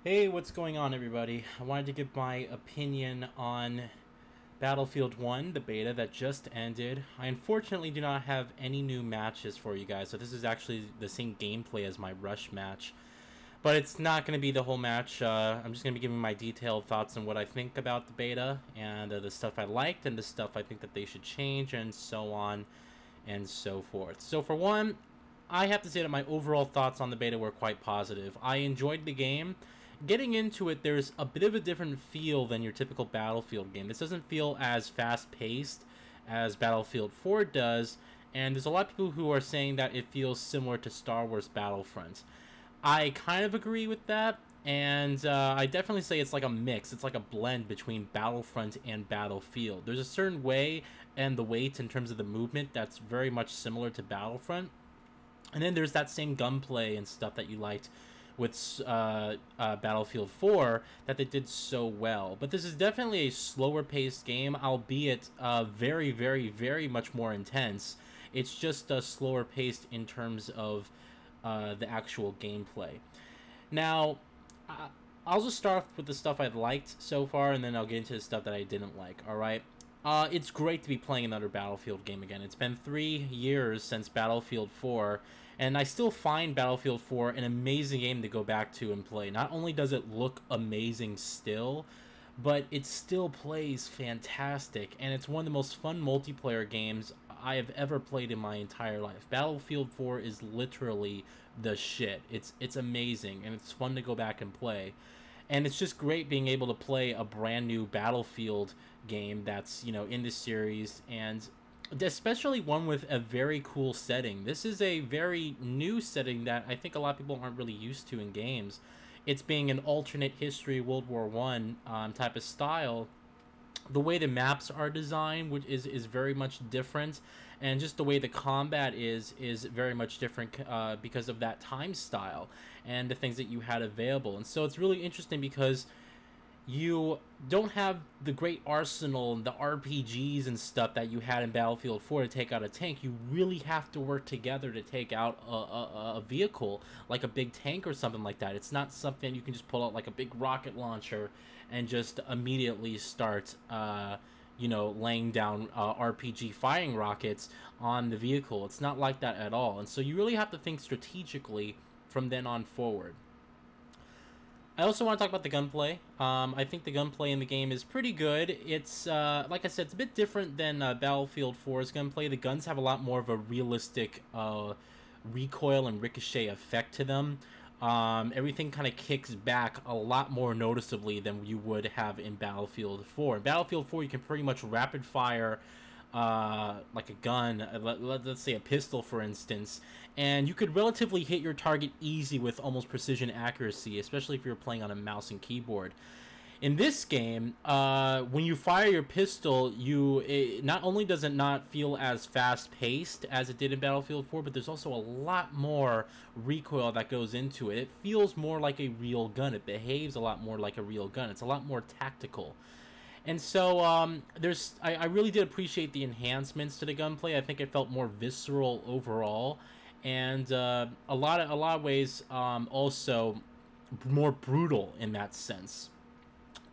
Hey, what's going on, everybody? I wanted to give my opinion on Battlefield 1, the beta that just ended. I unfortunately do not have any new matches for you guys, so this is actually the same gameplay as my Rush match. But it's not going to be the whole match. I'm just going to be giving my detailed thoughts on what I think about the beta, and the stuff I liked, and the stuff I think that they should change, and so on and so forth. So for one, I have to say that my overall thoughts on the beta were quite positive. I enjoyed the game. Getting into it, there's a bit of a different feel than your typical Battlefield game. This doesn't feel as fast-paced as Battlefield 4 does, and there's a lot of people who are saying that it feels similar to Star Wars Battlefront. I kind of agree with that, and I definitely say it's like a mix. It's like a blend between Battlefront and Battlefield. There's a certain way and the weight in terms of the movement that's very much similar to Battlefront. And then there's that same gunplay and stuff that you liked with Battlefield 4 that they did so well. But this is definitely a slower paced game, albeit very, very, very much more intense. It's just slower paced in terms of the actual gameplay. Now, I'll just start off with the stuff I've liked so far, and then I'll get into the stuff that I didn't like, alright? It's great to be playing another Battlefield game again. It's been 3 years since Battlefield 4, and I still find Battlefield 4 an amazing game to go back to and play. Not only does it look amazing still, but it still plays fantastic, and it's one of the most fun multiplayer games I have ever played in my entire life. Battlefield 4 is literally the shit. It's amazing, and it's fun to go back and play. And it's just great being able to play a brand new Battlefield game that's, in the series, and especially one with a very cool setting. This is a very new setting that I think a lot of people aren't really used to in games. It's being an alternate history World War I type of style. The way the maps are designed is very much different, and just the way the combat is very much different because of that time style and the things that you had available. And so it's really interesting because you don't have the great arsenal and the RPGs and stuff that you had in Battlefield 4 to take out a tank. You really have to work together to take out a vehicle, like a big tank or something like that. It's not something you can just pull out like a big rocket launcher and just immediately start, laying down RPG firing rockets on the vehicle. It's not like that at all. And so you really have to think strategically from then on forward. I also want to talk about the gunplay. I think the gunplay in the game is pretty good. It's, like I said, it's a bit different than Battlefield 4's gunplay. The guns have a lot more of a realistic recoil and ricochet effect to them. Everything kind of kicks back a lot more noticeably than you would have in Battlefield 4. In Battlefield 4, you can pretty much rapid fire like a gun, let's say a pistol for instance, and you could relatively hit your target easy with almost precision accuracy, especially if you're playing on a mouse and keyboard. In this game, when you fire your pistol, not only does it not feel as fast-paced as it did in Battlefield 4, but there's also a lot more recoil that goes into it. It feels more like a real gun. It behaves a lot more like a real gun. It's a lot more tactical. And so I really did appreciate the enhancements to the gunplay. I think it felt more visceral overall, and a lot of ways also more brutal in that sense.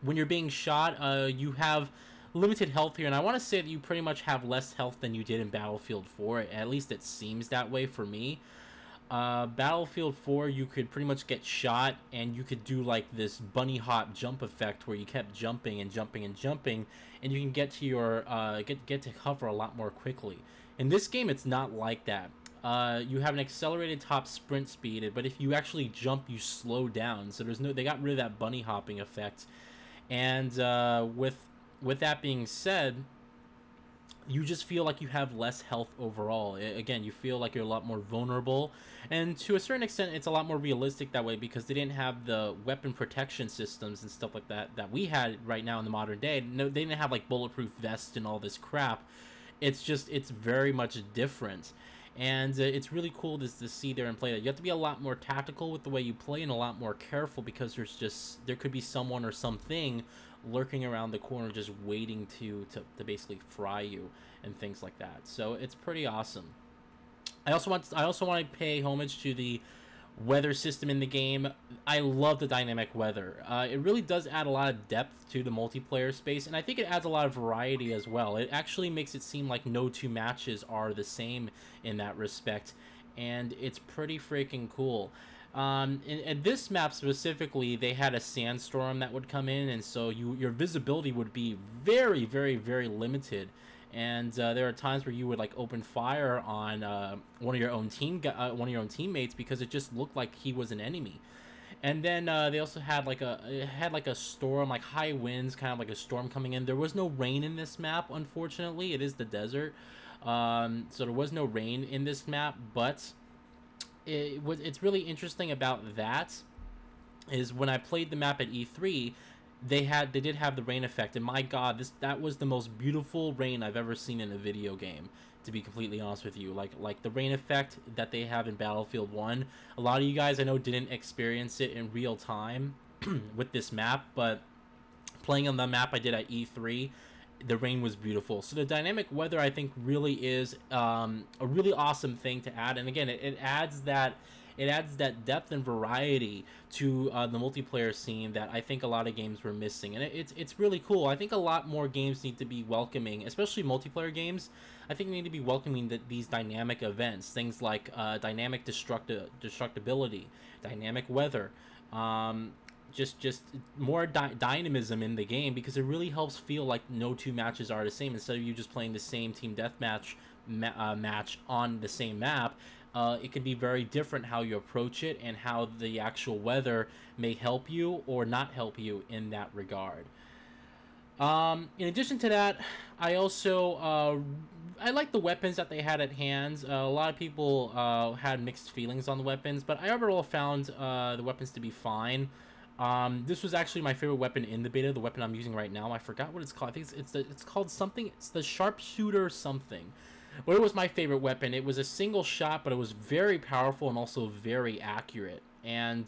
When you're being shot, you have limited health here, and I want to say that you pretty much have less health than you did in Battlefield 4. At least it seems that way for me. Battlefield 4, you could pretty much get shot, and you could do like this bunny hop jump effect where you kept jumping and jumping and jumping, and you can get to your get to cover a lot more quickly. In this game, it's not like that. You have an accelerated top sprint speed, but if you actually jump, you slow down. So they got rid of that bunny hopping effect, and with that being said, you just feel like you have less health overall. Again, you feel like you're a lot more vulnerable, and to a certain extent it's a lot more realistic that way because they didn't have the weapon protection systems and stuff like that we had right now in the modern day. No, they didn't have like bulletproof vests and all this crap. It's very much different, and it's really cool to see there and play that. You have to be a lot more tactical with the way you play and a lot more careful because there could be someone or something lurking around the corner just waiting to basically fry you and things like that. So it's pretty awesome. I also want to pay homage to the weather system in the game. I love the dynamic weather. It really does add a lot of depth to the multiplayer space, and I think it adds a lot of variety as well. It actually makes it seem like no two matches are the same in that respect, and it's pretty freaking cool. In this map specifically, they had a sandstorm that would come in, and so your visibility would be very, very, very limited. And there are times where you would like open fire on one of your own teammates because it just looked like he was an enemy. And then they also had like a storm, like high winds, kind of like a storm coming in. There was no rain in this map, unfortunately. It is the desert, so there was no rain in this map. But it's really interesting about that is when I played the map at E3. They did have the rain effect, and my god, that was the most beautiful rain I've ever seen in a video game, to be completely honest with you. Like the rain effect that they have in Battlefield 1, a lot of you guys I know didn't experience it in real time with this map, but playing on the map I did at E3, the rain was beautiful. So the dynamic weather, I think, really is a really awesome thing to add, and again, it adds that depth and variety to the multiplayer scene that I think a lot of games were missing, and it's really cool. I think a lot more games need to be welcoming, especially multiplayer games. I think they need to be welcoming these dynamic events, things like dynamic destructibility, dynamic weather, just more dynamism in the game, because it really helps feel like no two matches are the same. Instead of you just playing the same team deathmatch match on the same map, it can be very different how you approach it and how the actual weather may help you or not help you in that regard. In addition to that, I also I like the weapons that they had at hand. A lot of people had mixed feelings on the weapons, but I overall found the weapons to be fine. This was actually my favorite weapon in the beta, the weapon I'm using right now. I forgot what it's called. I think it's called something. It's the sharpshooter something. But it was my favorite weapon. It was a single shot, but it was very powerful and also very accurate. And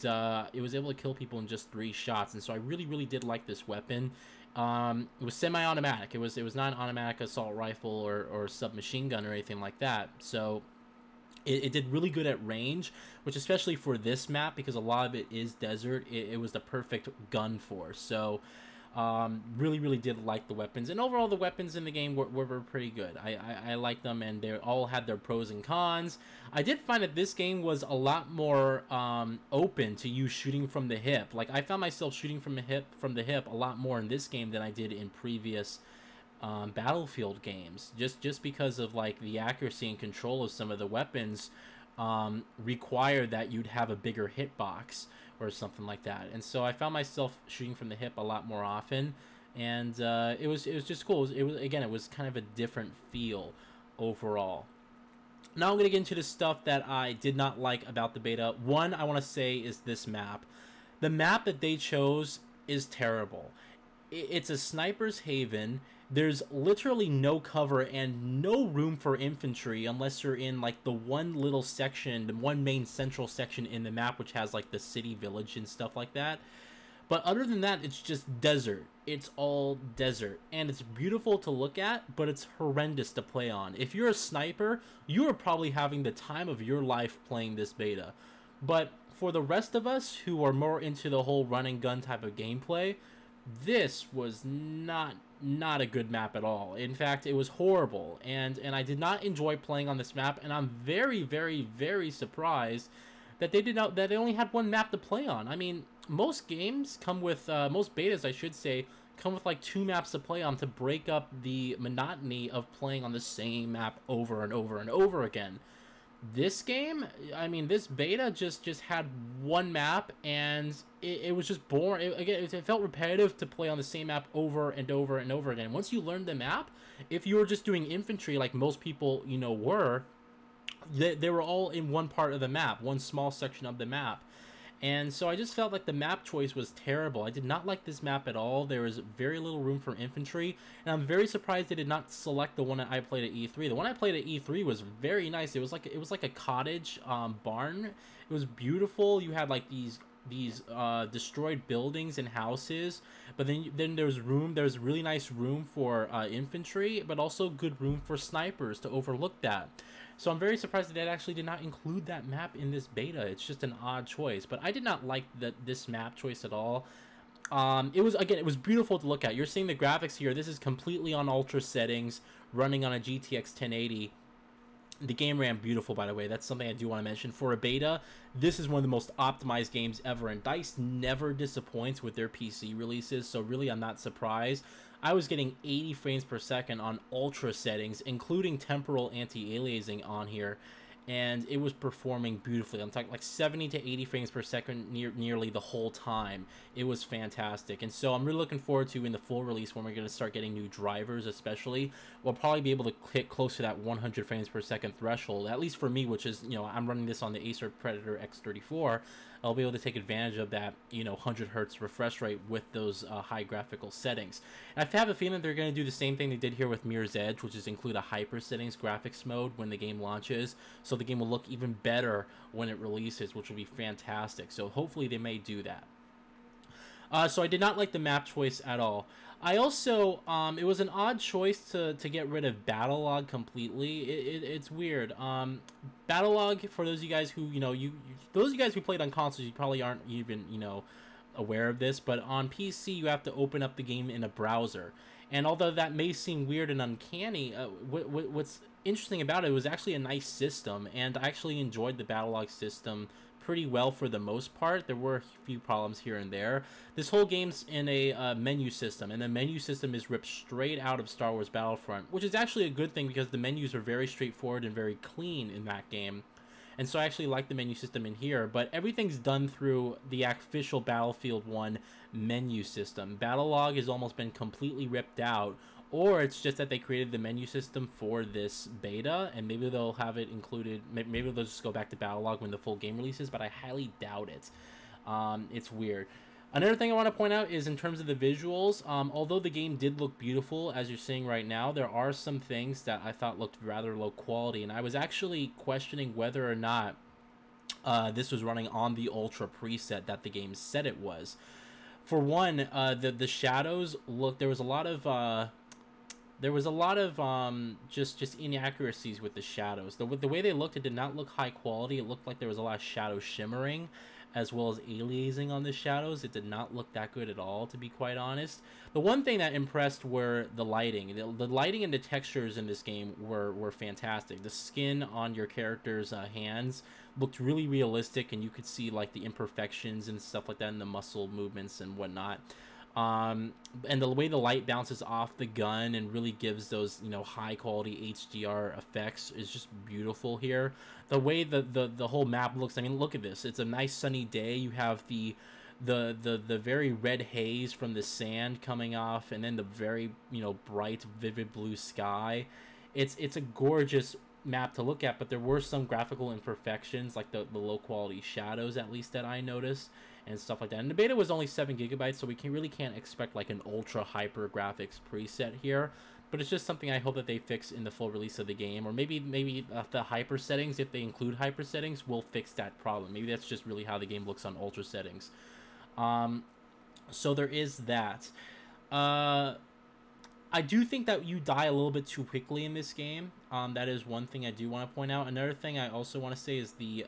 it was able to kill people in just 3 shots. And so I really, really did like this weapon. It was semi-automatic. It was not an automatic assault rifle or submachine gun or anything like that. So it did really good at range, which especially for this map, because a lot of it is desert, it was the perfect gun for. So really, really did like the weapons, and overall the weapons in the game were pretty good. I like them, and they all had their pros and cons. I did find that this game was a lot more open to you shooting from the hip. Like, I found myself shooting from the hip a lot more in this game than I did in previous Battlefield games, just because of like the accuracy and control of some of the weapons require that you'd have a bigger hitbox or something like that. And so I found myself shooting from the hip a lot more often, and it was just cool. It was kind of a different feel overall. Now I'm going to get into the stuff that I did not like about the beta. One, I want to say, is this map. The map that they chose is terrible. It's a sniper's haven. There's literally no cover and no room for infantry unless you're in like the one little section, the one main central section in the map, which has like the city, village, and stuff like that. But other than that, it's just desert. It's all desert, and it's beautiful to look at, but it's horrendous to play on. If you're a sniper, you are probably having the time of your life playing this beta. But for the rest of us who are more into the whole run and gun type of gameplay, this was not a good map at all. In fact, it was horrible, and I did not enjoy playing on this map, and I'm very, very, very surprised that they only had one map to play on. I mean, most games come with most betas, I should say, come with like 2 maps to play on to break up the monotony of playing on the same map over and over and over again. This game, I mean, this beta just had one map, and it was just boring. It felt repetitive to play on the same map over and over and over again. Once you learned the map, if you were just doing infantry like most people, you know, were, they were all in one part of the map, one small section of the map. And so I just felt like the map choice was terrible. I did not like this map at all. There was very little room for infantry, and I'm very surprised they did not select the one that I played at E3. The one I played at E3 was very nice. It was like a cottage barn. It was beautiful. You had like these destroyed buildings and houses, but then there's really nice room for infantry, but also good room for snipers to overlook that. So I'm very surprised that they actually did not include that map in this beta. It's just an odd choice, but I did not like this map choice at all. It was beautiful to look at. You're seeing the graphics here. This is completely on ultra settings, running on a GTX 1080. The game ran beautiful, by the way. That's something I do want to mention. For a beta, this is one of the most optimized games ever, and DICE never disappoints with their PC releases, so really I'm not surprised. I was getting 80 frames per second on ultra settings, including temporal anti-aliasing on here, and it was performing beautifully. I'm talking like 70 to 80 frames per second nearly the whole time. It was fantastic. And so I'm really looking forward to, in the full release, when we're going to start getting new drivers especially, we'll probably be able to hit close to that 100 frames per second threshold, at least for me, which is, you know, I'm running this on the Acer Predator X34. I'll be able to take advantage of that, you know, 100 hertz refresh rate with those high graphical settings. And I have a feeling they're going to do the same thing they did here with Mirror's Edge, which is include a hyper settings graphics mode when the game launches, so the game will look even better when it releases, which will be fantastic. So hopefully they may do that. So I did not like the map choice at all. I also, it was an odd choice to get rid of Battle Log completely. It's weird. Battle Log, for those of you guys who, you know, those of you guys who played on consoles, you probably aren't even, you know, aware of this, but on PC, you have to open up the game in a browser. And although that may seem weird and uncanny, what's interesting about it was actually a nice system, and I actually enjoyed the Battle Log system pretty well for the most part. There were a few problems here and there. This whole game's in a menu system, and the menu system is ripped straight out of Star Wars Battlefront, which is actually a good thing because the menus are very straightforward and very clean in that game. And so I actually like the menu system in here, but everything's done through the official Battlefield 1 menu system. Battle Log has almost been completely ripped out, or it's just that they created the menu system for this beta, and maybe they'll have it included. Maybe they'll just go back to Battle Log when the full game releases, but I highly doubt it. It's weird. Another thing I want to point out is in terms of the visuals, although the game did look beautiful, as you're seeing right now, there are some things that I thought looked rather low quality, and I was actually questioning whether or not this was running on the Ultra preset that the game said it was. For one, the shadows look. There was a lot of just inaccuracies with the shadows. The way they looked, it did not look high quality. It looked like there was a lot of shadow shimmering, as well as aliasing on the shadows. It did not look that good at all, to be quite honest. The one thing that impressed were the lighting. The lighting and the textures in this game were fantastic. The skin on your character's hands looked really realistic, and you could see like the imperfections and stuff like that in the muscle movements and whatnot. And the way the light bounces off the gun and really gives those, you know, high quality HDR effects is just beautiful here. The way the whole map looks, I mean, look at this. It's a nice sunny day. You have the very red haze from the sand coming off, and then the very, you know, bright vivid blue sky. It's a gorgeous map to look at, but there were some graphical imperfections, like the low quality shadows, at least, that I noticed, and stuff like that. And the beta was only 7 gigabytes, so we really can't expect like an ultra hyper graphics preset here, but it's just something I hope that they fix in the full release of the game, or maybe the hyper settings, if they include hyper settings, will fix that problem. Maybe that's just really how the game looks on ultra settings. So there is that. I do think that you die a little bit too quickly in this game. That is one thing I do want to point out. Another thing I also want to say is the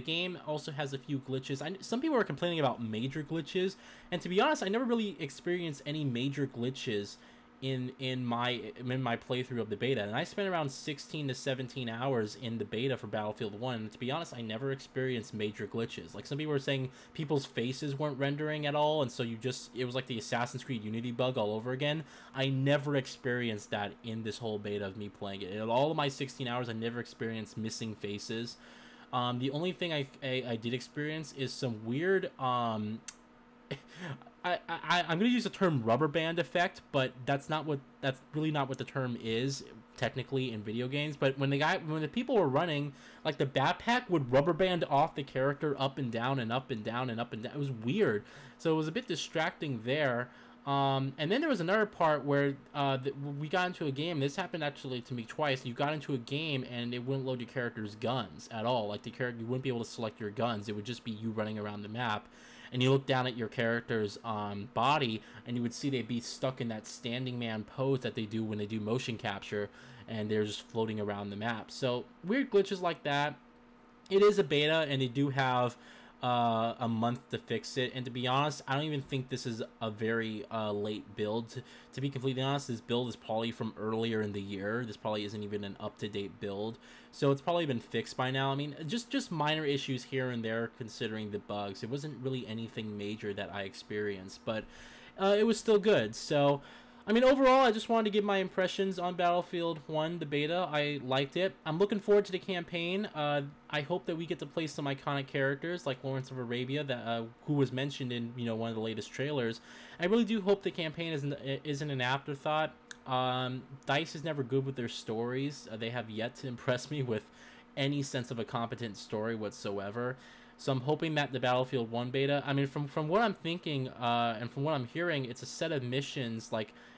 game also has a few glitches. Some people are complaining about major glitches, and to be honest, I never really experienced any major glitches in my playthrough of the beta, and I spent around 16 to 17 hours in the beta for Battlefield 1, and to be honest, I never experienced major glitches. Like, some people were saying people's faces weren't rendering at all, and so it was like the Assassin's Creed Unity bug all over again. I never experienced that in this whole beta of me playing it. In all of my 16 hours, I never experienced missing faces. The only thing I did experience is some weird I'm gonna use the term rubber band effect, but that's really not what the term is technically in video games. But when the people were running, like, the backpack would rubber band off the character up and down and up and down and up and down. It was weird, so it was a bit distracting there. And then there was another part where we got into a game. This happened actually to me twice. You got into a game and it wouldn't load your character's guns at all. Like, you wouldn't be able to select your guns. It would just be you running around the map. and you look down at your character's body, and you would see they'd be stuck in that standing man pose that they do when they do motion capture, and they're just floating around the map. So weird glitches like that. It is a beta, and they do have a month to fix it. And to be honest, I don't even think this is a very late build. To be completely honest, this build is probably from earlier in the year. This probably isn't even an up-to-date build, so it's probably been fixed by now. I mean, just minor issues here and there considering the bugs. It wasn't really anything major that I experienced, but it was still good. So I mean, overall, I just wanted to give my impressions on Battlefield 1, the beta. I liked it. I'm looking forward to the campaign. I hope that we get to play some iconic characters like Lawrence of Arabia, that who was mentioned in one of the latest trailers. I really do hope the campaign isn't an afterthought. DICE is never good with their stories. They have yet to impress me with any sense of a competent story whatsoever. So I'm hoping that the Battlefield 1 beta, I mean, from what I'm thinking and from what I'm hearing, it's a set of missions,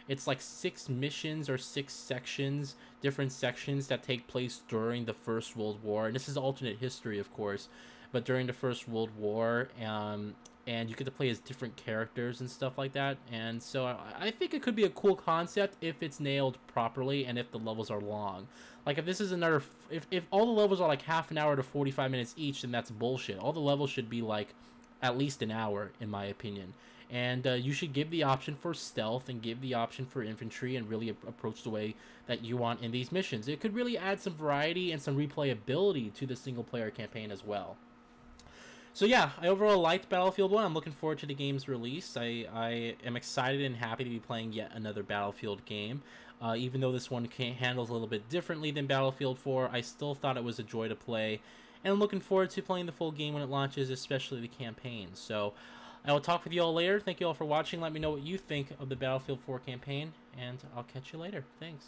it's like 6 missions or 6 sections, different sections that take place during the First World War. And this is alternate history, of course, but during the First World War, and you get to play as different characters and stuff like that. And so I think it could be a cool concept if it's nailed properly and if the levels are long. Like, if this is another, if all the levels are like half an hour to 45 minutes each, then that's bullshit. All the levels should be like at least an hour, in my opinion. And you should give the option for stealth and give the option for infantry and really approach the way that you want in these missions. It could really add some variety and some replayability to the single-player campaign as well. So yeah, I overall liked Battlefield 1. I'm looking forward to the game's release. I am excited and happy to be playing yet another Battlefield game. Even though this one handles a little bit differently than Battlefield 4, I still thought it was a joy to play. And I'm looking forward to playing the full game when it launches, especially the campaign. So I will talk with you all later. Thank you all for watching. Let me know what you think of the Battlefield 4 campaign, and I'll catch you later. Thanks.